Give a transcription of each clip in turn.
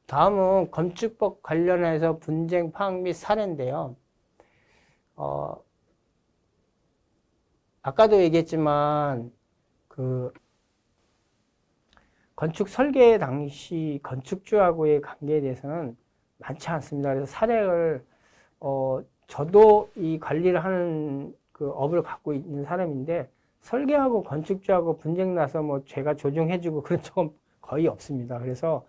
다음은 건축법 관련해서 분쟁 파악 및 사례인데요. 아까도 얘기했지만 건축 설계 당시 건축주하고의 관계에 대해서는 많지 않습니다. 그래서 사례를 저도 이 관리를 하는 그 업을 갖고 있는 사람인데 설계하고 건축주하고 분쟁 나서 뭐 제가 조정해주고 그런 적은 거의 없습니다. 그래서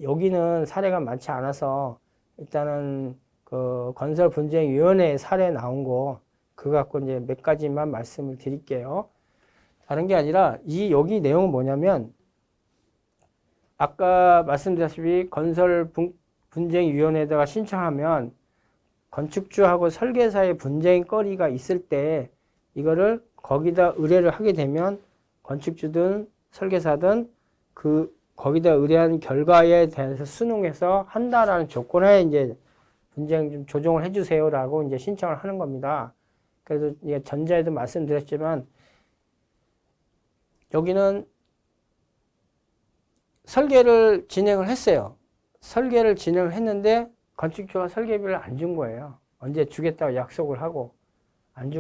여기는 사례가 많지 않아서 일단은 그 건설분쟁위원회 사례 나온 거 그거 갖고 이제 몇 가지만 말씀을 드릴게요. 다른 게 아니라 여기 내용은 뭐냐면 아까 말씀드렸다시피 건설분쟁위원회에다가 신청하면 건축주하고 설계사의 분쟁거리가 있을 때 이거를 거기다 의뢰를 하게 되면 건축주든 설계사든 거기다 의뢰한 결과에 대해서 수능해서 한다라는 조건에 이제 분쟁 좀 조정을 해주세요라고 이제 신청을 하는 겁니다. 그래서 이게 전자에도 말씀드렸지만 여기는 설계를 진행을 했어요. 설계를 진행을 했는데 건축주가 설계비를 안 준 거예요. 언제 주겠다고 약속을 하고 안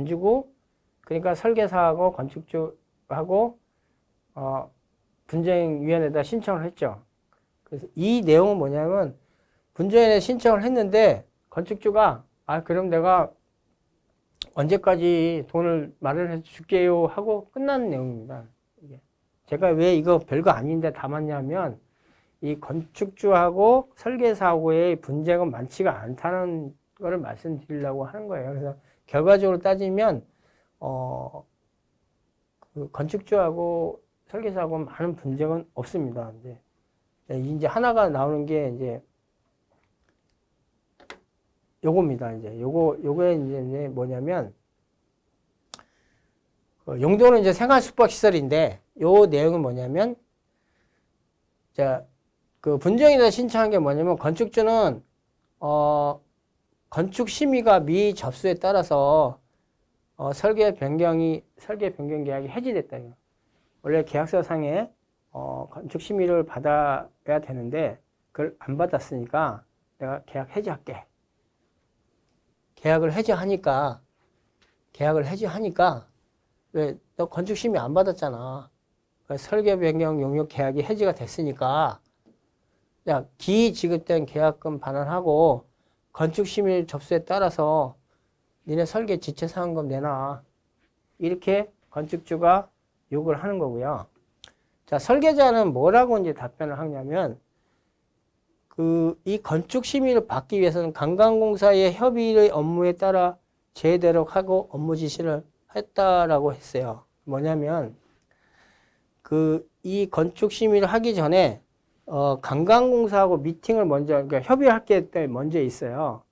주고 그러니까 설계사하고 건축주하고 분쟁위원회에다 신청을 했죠. 그래서 이 내용은 뭐냐면 분쟁위원회에 신청을 했는데 건축주가 그럼 내가 언제까지 돈을 마련해 줄게요 하고 끝난 내용입니다. 제가 왜 이거 별거 아닌데 담았냐면 이 건축주하고 설계사하고의 분쟁은 많지가 않다는 거를 말씀드리려고 하는 거예요. 그래서 결과적으로 따지면 그 건축주하고 설계사하고 많은 분쟁은 없습니다. 이제 하나가 나오는 게 이제 요겁니다. 요거에 이제 뭐냐면 용도는 이제 생활숙박시설인데 요 내용은 뭐냐면 그 분쟁에다 신청한 게 뭐냐면 건축주는 건축심의가 미접수에 따라서 설계 변경 계약이 해지됐다. 원래 계약서 상에 건축심의를 받아야 되는데 그걸 안 받았으니까 내가 계약 해지할게. 계약을 해지하니까 왜 너 건축심의 안 받았잖아. 설계 변경 용역 계약이 해지가 됐으니까 기지급된 계약금 반환하고 건축심의 접수에 따라서 니네 설계 지체사항금 내놔. 이렇게 건축주가 요구를 하는 거고요. 자, 설계자는 뭐라고 이제 답변을 하냐면 이 건축심의를 받기 위해서는 관광공사의 협의의 업무에 따라 제대로 하고 업무 지시를 했다라고 했어요. 뭐냐면 이 건축심의를 하기 전에 관광공사하고 미팅을 먼저 그러니까 협의할 게 먼저 있어요.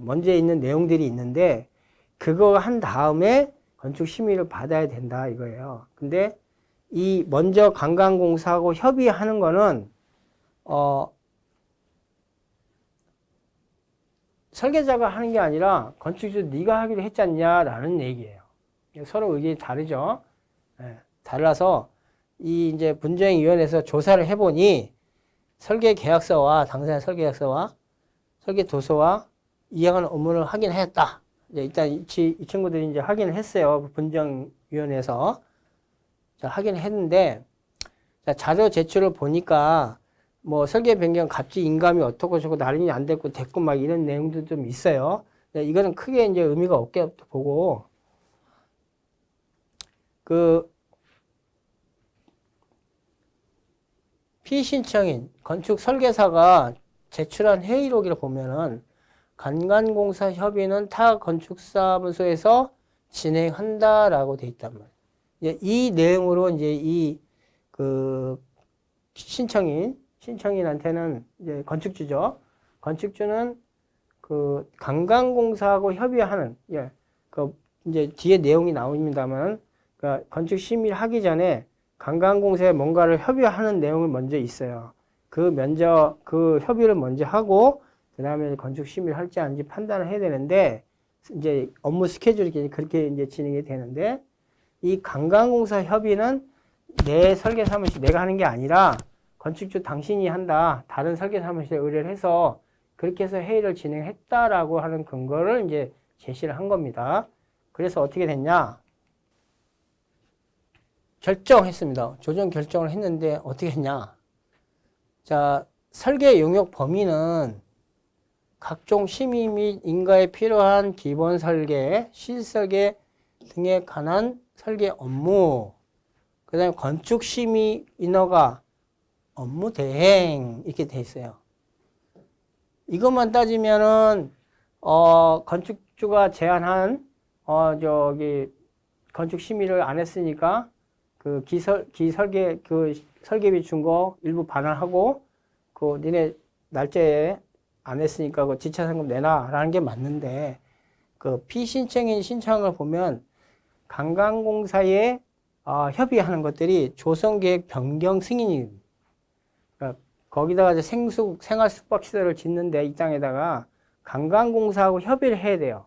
먼저 있는 내용들이 있는데 그거 한 다음에 건축심의를 받아야 된다 이거예요. 근데 이 먼저 관광공사하고 협의하는 거는 설계자가 하는 게 아니라 건축주 네가 하기로 했잖냐라는 얘기예요. 서로 의견이 다르죠. 달라서 이제 분쟁위원회에서 조사를 해보니 설계 계약서와 당사자 설계 계약서와 설계 도서와 이행하는 업무를 확인했다. 일단 이 친구들이 이제 확인을 했어요. 분쟁위원회에서 확인했는데 자료 제출을 보니까 뭐 설계 변경 갑질 인감이 어떻고 저거 나름이 안 됐고 막 이런 내용도 좀 있어요. 이거는 크게 이제 의미가 없게 보고 피신청인 건축 설계사가 제출한 회의록을 보면은 관광공사 협의는 타 건축사무소에서 진행한다라고 돼 있단 말이에요. 이 내용으로 이제 신청인한테는 이제 건축주죠. 건축주는 관광공사하고 협의하는 그 이제 뒤에 내용이 나옵니다만, 그러니까 건축 심의를 하기 전에 관광공사에 뭔가를 협의하는 내용이 먼저 있어요. 그 협의를 먼저 하고, 그 다음에 건축 심의를 할지 아닌지 판단을 해야 되는데, 이제 업무 스케줄이 그렇게 이제 진행이 되는데, 이 관광공사 협의는 내 설계 사무실 내가 하는 게 아니라 건축주 당신이 한다. 다른 설계 사무실에 의뢰를 해서 그렇게 해서 회의를 진행했다라고 하는 근거를 이제 제시를 한 겁니다. 그래서 어떻게 됐냐? 결정했습니다. 조정 결정을 했는데 어떻게 했냐? 자, 설계 용역 범위는 각종 심의 및 인가에 필요한 기본 설계, 실설계 등에 관한 설계 업무, 그 다음에 건축 심의 인허가, 업무 대행 이렇게 돼 있어요. 이것만 따지면은 건축주가 제안한 건축 심의를 안 했으니까 그 기설계 그 설계비 준 거 일부 반환하고 그 니네 날짜에 안 했으니까 그 지차상금 내놔라는 게 맞는데 그 피신청인 신청을 보면 관광공사에 협의하는 것들이 조성계획 변경 승인입니다. 그러니까 거기다가 이제 생활 숙박시설을 짓는데 이 땅에다가 관광공사하고 협의를 해야 돼요.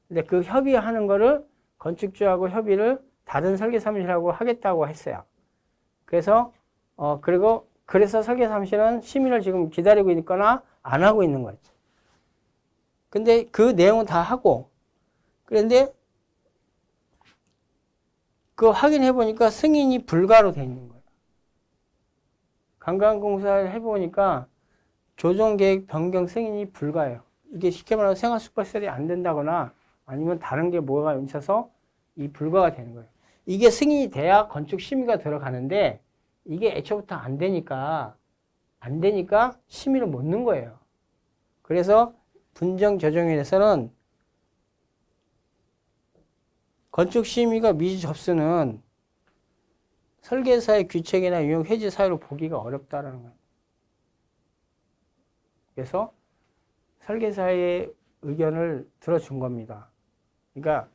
근데 그 협의하는 거를 건축주하고 협의를 다른 설계사무실하고 하겠다고 했어요. 그래서 그래서 설계사무실은 심의를 지금 기다리고 있거나 안 하고 있는 거죠. 근데 그 내용은 다 하고 그런데 그 확인해 보니까 승인이 불가로 돼 있는 거예요. 관광공사를 해보니까 조정계획 변경 승인이 불가예요. 이게 쉽게 말하면 생활숙박시설이 안 된다거나 아니면 다른 게 뭐가 있어서 이 불가가 되는 거예요. 이게 승인이 돼야 건축 심의가 들어가는데 이게 애초부터 안 되니까 심의를 못 넣는 거예요. 그래서 분정조정위원회에서는 건축 심의가 미지 접수는 설계사의 규칙이나 유형 해지 사유로 보기가 어렵다라는 거예요. 그래서 설계사의 의견을 들어준 겁니다. 그러니까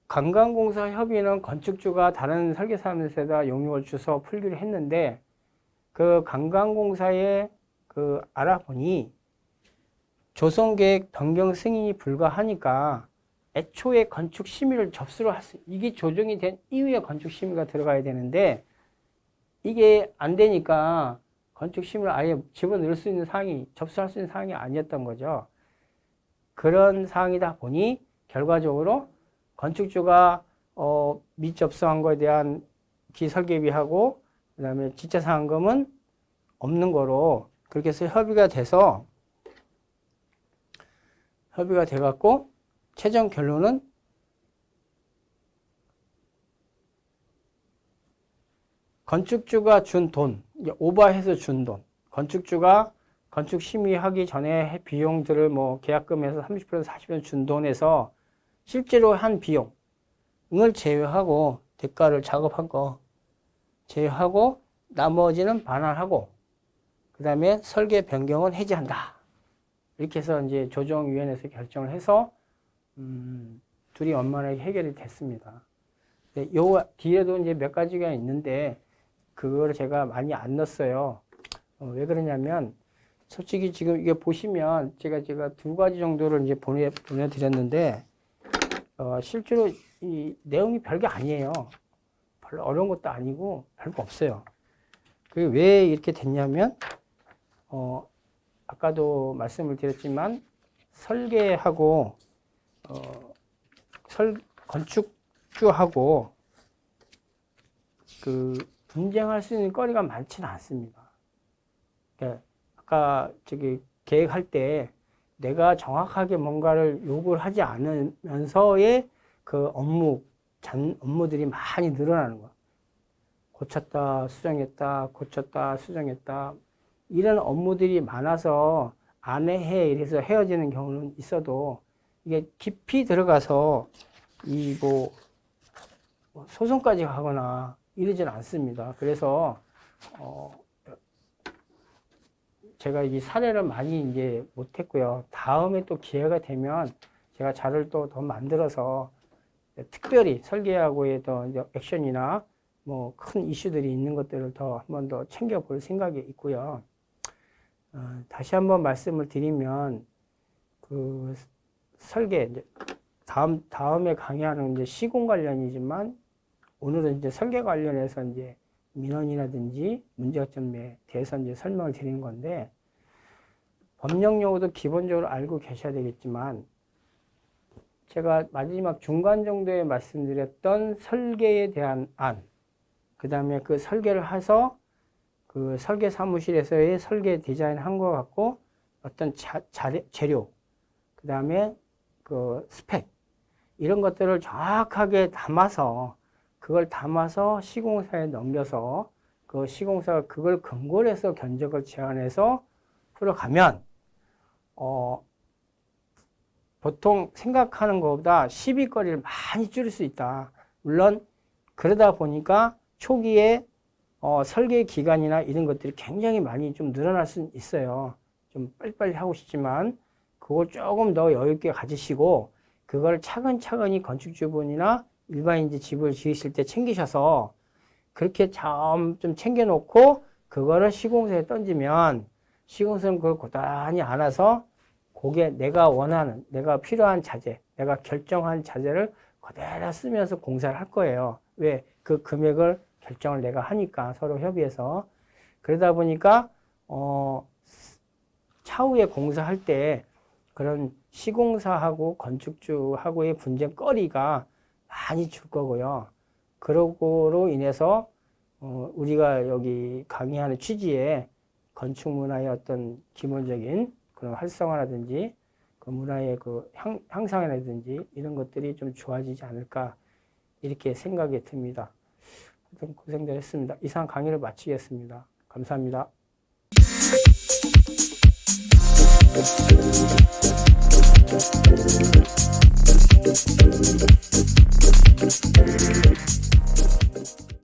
관광공사 협의는 건축주가 다른 설계사무실에다 용역을 주서 풀기로 했는데 그 관광공사에 알아보니 조성계획 변경 승인이 불가하니까 애초에 건축 심의를 접수를 이게 조정이 된 이후에 건축 심의가 들어가야 되는데 이게 안 되니까 건축 심의를 아예 집어넣을 수 있는 사항이 접수할 수 있는 사항이 아니었던 거죠. 그런 사항이다 보니 결과적으로 건축주가 미접수한 거에 대한 기설계비하고 그다음에 지차상금은 없는 거로 그렇게 해서 협의가 돼갖고 최종 결론은 건축주가 준 돈, 오버해서 준 돈, 건축주가 건축 심의하기 전에 비용들을 뭐 계약금에서 30% 40% 준 돈에서 실제로 한 비용을 제외하고 대가를 작업한 거 제외하고 나머지는 반환하고 그 다음에 설계 변경은 해지한다. 이렇게 해서 이제 조정위원회에서 결정을 해서 둘이 원만하게 해결이 됐습니다. 요 뒤에도 이제 몇 가지가 있는데 그거를 제가 많이 안 넣었어요. 왜 그러냐면 솔직히 지금 이게 보시면 제가 두 가지 정도를 이제 보내드렸는데 실제로 이 내용이 별게 아니에요. 별로 어려운 것도 아니고 별거 없어요. 그게 왜 이렇게 됐냐면 아까도 말씀을 드렸지만 설계하고 건축주하고 분쟁할 수 있는 거리가 많지는 않습니다. 그러니까 아까 계획할 때 내가 정확하게 뭔가를 요구를 하지 않으면서의 그 업무들이 많이 늘어나는 거야. 고쳤다, 수정했다, 고쳤다, 수정했다. 이런 업무들이 많아서 안 해, 이래서 헤어지는 경우는 있어도 이게 깊이 들어가서 소송까지 가거나 이러지는 않습니다. 그래서 제가 이 사례를 많이 이제 못했고요. 다음에 또 기회가 되면 제가 자료를 또 더 만들어서 특별히 설계하고의 더 액션이나 뭐 큰 이슈들이 있는 것들을 더 한 번 더 챙겨볼 생각이 있고요. 다시 한번 말씀을 드리면 그 설계 이제 다음에 강의하는 이제 시공 관련이지만 오늘은 이제 설계 관련해서 이제 민원이라든지 문제점에 대해서 이제 설명을 드리는 건데 법령 용어도 기본적으로 알고 계셔야 되겠지만 제가 마지막 중간 정도에 말씀드렸던 설계에 대한 안, 그 다음에 그 설계를 해서 그 설계 사무실에서의 설계 디자인 한 거 갖고 어떤 재료, 그 다음에 그 스펙, 이런 것들을 정확하게 담아서 그걸 담아서 시공사에 넘겨서 그 시공사가 그걸 근거로 해서 견적을 제안해서 풀어가면 보통 생각하는 것보다 시비거리를 많이 줄일 수 있다. 물론 그러다 보니까 초기에 설계 기간이나 이런 것들이 굉장히 많이 좀 늘어날 수 있어요. 좀 빨리빨리 하고 싶지만 그걸 조금 더 여유 있게 가지시고 그걸 차근차근히 건축주분이나 일반인지 집을 지으실 때 챙기셔서 그렇게 좀 챙겨놓고 그거를 시공사에 던지면 시공사는 그걸 고단히 안아서 그게 내가 원하는, 내가 필요한 자재, 내가 결정한 자재를 그대로 쓰면서 공사를 할 거예요. 왜? 그 금액을 결정을 내가 하니까 서로 협의해서. 그러다 보니까 차후에 공사할 때 그런 시공사하고 건축주하고의 분쟁거리가 많이 줄 거고요. 그러고로 인해서 우리가 여기 강의하는 취지에 건축 문화의 어떤 기본적인 그런 활성화라든지 그 문화의 그 향상이라든지 이런 것들이 좀 좋아지지 않을까 이렇게 생각이 듭니다. 하여튼 고생들 했습니다. 이상 강의를 마치겠습니다. 감사합니다.